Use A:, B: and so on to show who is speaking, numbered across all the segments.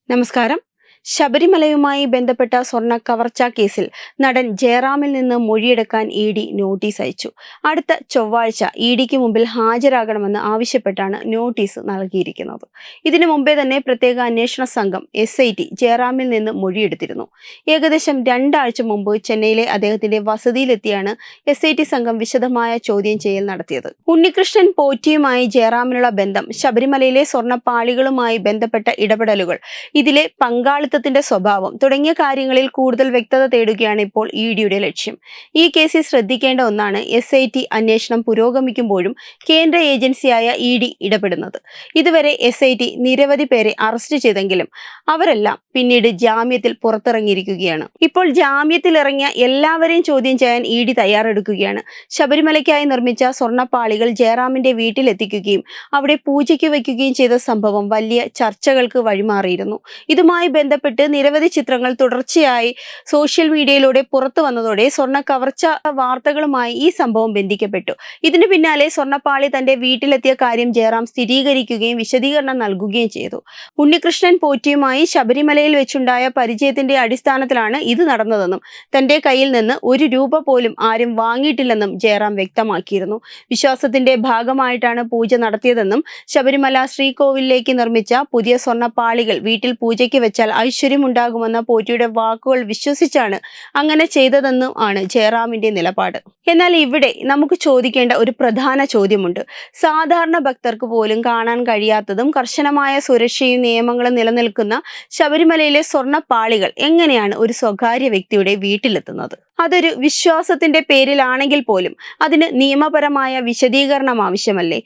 A: നമസ്കാരം. ശബരിമലയുമായി ബന്ധപ്പെട്ട സ്വർണ്ണ കവർച്ചാ കേസിൽ നടൻ ജയറാമിൽ നിന്ന് മൊഴിയെടുക്കാൻ ഇ.ഡി. നോട്ടീസ് അയച്ചു. അടുത്ത ചൊവ്വാഴ്ച ഇ.ഡിക്ക് മുമ്പിൽ ഹാജരാകണമെന്ന് ആവശ്യപ്പെട്ടാണ് നോട്ടീസ് നൽകിയിരിക്കുന്നത്. ഇതിനു മുമ്പേ തന്നെ പ്രത്യേക അന്വേഷണ സംഘം SIT ജയറാമിൽ നിന്ന് മൊഴിയെടുത്തിരുന്നു. ഏകദേശം 2 ആഴ്ച മുമ്പ് ചെന്നൈയിലെ അദ്ദേഹത്തിന്റെ വസതിയിലെത്തിയാണ് SIT സംഘം വിശദമായ ചോദ്യം ചെയ്യൽ നടത്തിയത്. ഉണ്ണികൃഷ്ണൻ പോറ്റിയുമായി ജയറാമിനുള്ള ബന്ധം, ശബരിമലയിലെ സ്വർണ്ണപ്പാളികളുമായി ബന്ധപ്പെട്ട ഇടപെടലുകൾ, ഇതിലെ പങ്കാളിത്തത്തിന്റെ സ്വഭാവം തുടങ്ങിയ കാര്യങ്ങളിൽ കൂടുതൽ വ്യക്തത തേടുകയാണ് ഇപ്പോൾ ഇ.ഡിയുടെ ലക്ഷ്യം. ഈ കേസിൽ ശ്രദ്ധിക്കേണ്ട ഒന്നാണ് SIT അന്വേഷണം പുരോഗമിക്കുമ്പോഴും കേന്ദ്ര ഏജൻസിയായ ഇ.ഡി ഇടപെടുന്നത്. ഇതുവരെ SIT നിരവധി പേരെ അറസ്റ്റ് ചെയ്തെങ്കിലും അവരെല്ലാം പിന്നീട് ജാമ്യത്തിൽ പുറത്തിറങ്ങിയിരിക്കുകയാണ്. ഇപ്പോൾ ജാമ്യത്തിൽ ഇറങ്ങിയ എല്ലാവരെയും ചോദ്യം ചെയ്യാൻ ഇ.ഡി തയ്യാറെടുക്കുകയാണ്. ശബരിമലയ്ക്കായി നിർമ്മിച്ച സ്വർണ്ണപ്പാളികൾ ജയറാമിന്റെ വീട്ടിലെത്തിക്കുകയും അവിടെ പൂജയ്ക്ക് വയ്ക്കുകയും ചെയ്ത സംഭവം വലിയ ചർച്ചകൾക്ക് വഴിമാറിയിരുന്നു. ഇതുമായി ബന്ധപ്പെട്ട് നിരവധി ചിത്രങ്ങൾ തുടർച്ചയായി സോഷ്യൽ മീഡിയയിലൂടെ പുറത്തു വന്നതോടെ സ്വർണ്ണ കവർച്ച വാർത്തകളുമായി ഈ സംഭവം ബന്ധിക്കപ്പെട്ടു. ഇതിനു പിന്നാലെ സ്വർണ്ണപ്പാളി തന്റെ വീട്ടിലെത്തിയ കാര്യം ജയറാം സ്ഥിരീകരിക്കുകയും വിശദീകരണം നൽകുകയും ചെയ്തു. ഉണ്ണികൃഷ്ണൻ പോറ്റിയുമായി ശബരിമലയിൽ വെച്ചുണ്ടായ പരിചയത്തിന്റെ അടിസ്ഥാനത്തിലാണ് ഇത് നടന്നതെന്നും തന്റെ കയ്യിൽ നിന്ന് 1 രൂപ പോലും ആരും വാങ്ങിയിട്ടില്ലെന്നും ജയറാം വ്യക്തമാക്കിയിരുന്നു. വിശ്വാസത്തിന്റെ ഭാഗമായിട്ടാണ് പൂജ നടത്തിയതെന്നും ശബരിമല ശ്രീകോവിലേക്ക് നിർമ്മിച്ച പുതിയ സ്വർണ്ണപ്പാളികൾ വീട്ടിൽ പൂജയ്ക്ക് വെച്ചാൽ ഐശ്വര്യമുണ്ടാകുമെന്ന പോറ്റിയുടെ വാക്കുകൾ വിശ്വസിച്ചാണ് അങ്ങനെ ചെയ്തതെന്നും ആണ് ജയറാമിന്റെ നിലപാട്. എന്നാൽ ഇവിടെ നമുക്ക് ചോദിക്കേണ്ട ഒരു പ്രധാന ചോദ്യമുണ്ട്. സാധാരണ ഭക്തർക്ക് പോലും കാണാൻ കഴിയാത്തതും കർശനമായ സുരക്ഷയും നിയമങ്ങളും നിലനിൽക്കുന്ന ശബരിമലയിലെ സ്വർണ്ണപ്പാളികൾ എങ്ങനെയാണ് ഒരു സ്വകാര്യ വ്യക്തിയുടെ വീട്ടിലെത്തുന്നത്? അതൊരു വിശ്വാസത്തിന്റെ പേരിലാണെങ്കിൽ പോലും അതിന് നിയമപരമായ വിശദീകരണം ആവശ്യമല്ലേ?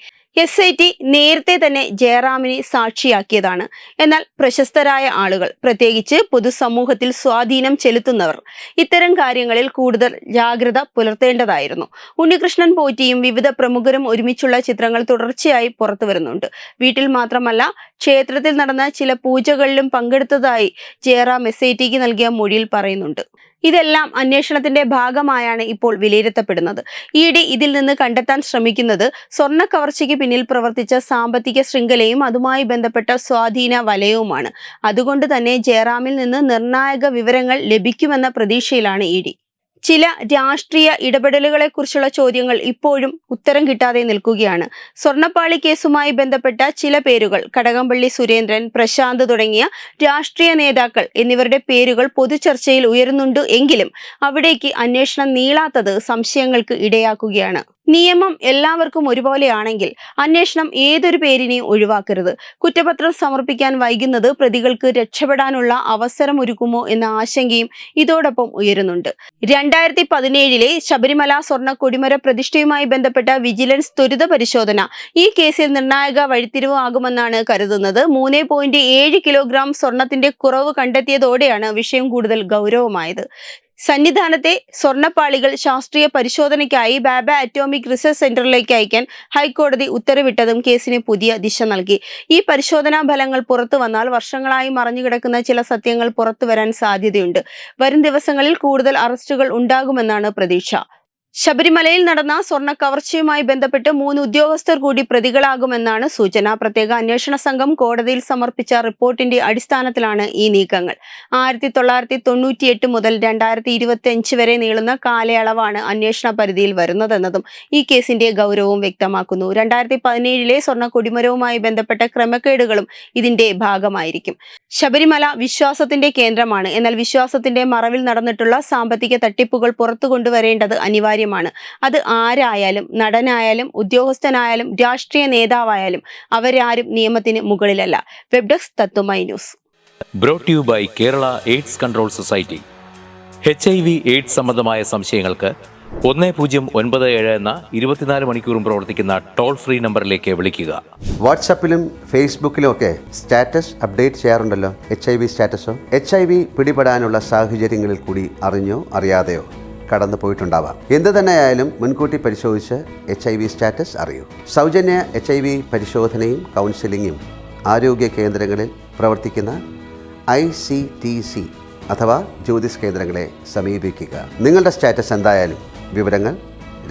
A: SIT നേരത്തെ തന്നെ ജയറാമിനെ സാക്ഷിയാക്കിയതാണ്. എന്നാൽ പ്രശസ്തരായ ആളുകൾ, പ്രത്യേകിച്ച് പൊതുസമൂഹത്തിൽ സ്വാധീനം ചെലുത്തുന്നവർ ഇത്തരം കാര്യങ്ങളിൽ കൂടുതൽ ജാഗ്രത പുലർത്തേണ്ടതായിരുന്നു. ഉണ്ണികൃഷ്ണൻ പോറ്റിയും വിവിധ പ്രമുഖരും ഒരുമിച്ചുള്ള ചിത്രങ്ങൾ തുടർച്ചയായി പുറത്തു വരുന്നുണ്ട്. വീട്ടിൽ മാത്രമല്ല, ക്ഷേത്രത്തിൽ നടന്ന ചില പൂജകളിലും പങ്കെടുത്തതായി ജയറാം SITക്ക് നൽകിയ മൊഴിയിൽ പറയുന്നുണ്ട്. ഇതെല്ലാം അന്വേഷണത്തിന്റെ ഭാഗമായാണ് ഇപ്പോൾ വിലയിരുത്തപ്പെടുന്നത്. ഇ.ഡി ഇതിൽ നിന്ന് കണ്ടെത്താൻ ശ്രമിക്കുന്നത് സ്വർണ്ണ കവർച്ചയ്ക്ക് പിന്നിൽ പ്രവർത്തിച്ച സാമ്പത്തിക ശൃംഖലയും അതുമായി ബന്ധപ്പെട്ട സ്വാധീന വലയവുമാണ്. അതുകൊണ്ട് തന്നെ ജയറാമിൽ നിന്ന് നിർണായക വിവരങ്ങൾ ലഭിക്കുമെന്ന പ്രതീക്ഷയിലാണ് ഇ.ഡി. ചില രാഷ്ട്രീയ ഇടപെടലുകളെ കുറിച്ചുള്ള ചോദ്യങ്ങൾ ഇപ്പോഴും ഉത്തരം കിട്ടാതെ നിൽക്കുകയാണ്. സ്വർണ്ണപ്പാളി കേസുമായി ബന്ധപ്പെട്ട ചില പേരുകൾ, കടകംപള്ളി സുരേന്ദ്രൻ, പ്രശാന്ത് തുടങ്ങിയ രാഷ്ട്രീയ നേതാക്കൾ എന്നിവരുടെ പേരുകൾ പൊതുചർച്ചയിൽ ഉയരുന്നുണ്ട് എങ്കിലും അവിടേക്ക് അന്വേഷണം നീളാത്തത് സംശയങ്ങൾക്ക് ഇടയാക്കുകയാണ്. നിയമം എല്ലാവർക്കും ഒരുപോലെയാണെങ്കിൽ അന്വേഷണം ഏതൊരു പേരിനെയും ഒഴിവാക്കരുത്. കുറ്റപത്രം സമർപ്പിക്കാൻ വൈകുന്നത് പ്രതികൾക്ക് രക്ഷപ്പെടാനുള്ള അവസരമൊരുക്കുമോ എന്ന ആശങ്കയും ഇതോടൊപ്പം ഉയരുന്നുണ്ട്. 2017 ശബരിമല സ്വർണ്ണ കൊടിമര പ്രതിഷ്ഠയുമായി ബന്ധപ്പെട്ട വിജിലൻസ് ത്വരിത പരിശോധന ഈ കേസിൽ നിർണായക വഴിത്തിരിവ് ആകുമെന്നാണ് കരുതുന്നത്. 3.7 കിലോഗ്രാം സ്വർണത്തിന്റെ കുറവ് കണ്ടെത്തിയതോടെയാണ് വിഷയം കൂടുതൽ ഗൗരവമായത്. സന്നിധാനത്തെ സ്വർണ്ണപ്പാളികൾ ശാസ്ത്രീയ പരിശോധനയ്ക്കായി ബാബ അറ്റോമിക് റിസർച്ച് സെന്ററിലേക്ക് അയക്കാൻ ഹൈക്കോടതി ഉത്തരവിട്ടതും കേസിന് പുതിയ ദിശ നൽകി. ഈ പരിശോധനാ ഫലങ്ങൾ പുറത്തു വന്നാൽ വർഷങ്ങളായി മറഞ്ഞുകിടക്കുന്ന ചില സത്യങ്ങൾ പുറത്തു വരാൻ സാധ്യതയുണ്ട്. വരും ദിവസങ്ങളിൽ കൂടുതൽ അറസ്റ്റുകൾ ഉണ്ടാകുമെന്നാണ് പ്രതീക്ഷ. ശബരിമലയിൽ നടന്ന സ്വർണ്ണ കവർച്ചയുമായി ബന്ധപ്പെട്ട് 3 ഉദ്യോഗസ്ഥർ കൂടി പ്രതികളാകുമെന്നാണ് സൂചന. പ്രത്യേക അന്വേഷണ സംഘം കോടതിയിൽ സമർപ്പിച്ച റിപ്പോർട്ടിന്റെ അടിസ്ഥാനത്തിലാണ് ഈ നീക്കങ്ങൾ. 1998 മുതൽ 2025 വരെ നീളുന്ന കാലയളവാണ് അന്വേഷണ പരിധിയിൽ വരുന്നതെന്നതും ഈ കേസിന്റെ ഗൗരവവും വ്യക്തമാക്കുന്നു. 2017 സ്വർണ്ണ കൊടിമരവുമായി ബന്ധപ്പെട്ട ക്രമക്കേടുകളും ഇതിന്റെ ഭാഗമായിരിക്കും. ശബരിമല വിശ്വാസത്തിന്റെ കേന്ദ്രമാണ്. എന്നാൽ വിശ്വാസത്തിന്റെ മറവിൽ നടന്നിട്ടുള്ള സാമ്പത്തിക തട്ടിപ്പുകൾ പുറത്തു കൊണ്ടുവരേണ്ടത് അനിവാര്യമാണ്. അത് ആരായാലും, നടനായാലും, ഉദ്യോഗസ്ഥനായാലും, രാഷ്ട്രീയ നേതാവായാലും അവരാരും നിയമത്തിന് മുകളിലല്ല. Web desk Tatwamayi news.
B: Brought you by Kerala AIDS control society. HIV AIDS സംബന്ധമായ സംശയങ്ങൾക്ക് 1097 എന്ന 24 മണിക്കൂറും പ്രവർത്തിക്കുന്ന ടോൾ ഫ്രീ നമ്പറിലേക്ക് വിളിക്കുക.
C: വാട്സാപ്പിലും ഫേസ്ബുക്കിലും ഒക്കെ സ്റ്റാറ്റസ് അപ്ഡേറ്റ് ചെയ്യാറുണ്ടല്ലോ. HIV സ്റ്റാറ്റസോ HIV പിടിപെടാനുള്ള സാഹചര്യങ്ങളിൽ കൂടി അറിഞ്ഞോ അറിയാതെയോ കടന്നു പോയിട്ടുണ്ടാവാം. എന്ത് തന്നെയായാലും മുൻകൂട്ടി പരിശോധിച്ച് HIV സ്റ്റാറ്റസ് അറിയൂ. സൗജന്യ HIV പരിശോധനയും കൗൺസിലിങ്ങും ആരോഗ്യ കേന്ദ്രങ്ങളിൽ പ്രവർത്തിക്കുന്ന ICTC അഥവാ ജ്യോതിസ് കേന്ദ്രങ്ങളെ സമീപിക്കുക. നിങ്ങളുടെ സ്റ്റാറ്റസ് എന്തായാലും വിവരങ്ങൾ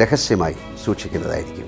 C: രഹസ്യമായി സൂക്ഷിക്കുന്നതായിരിക്കും.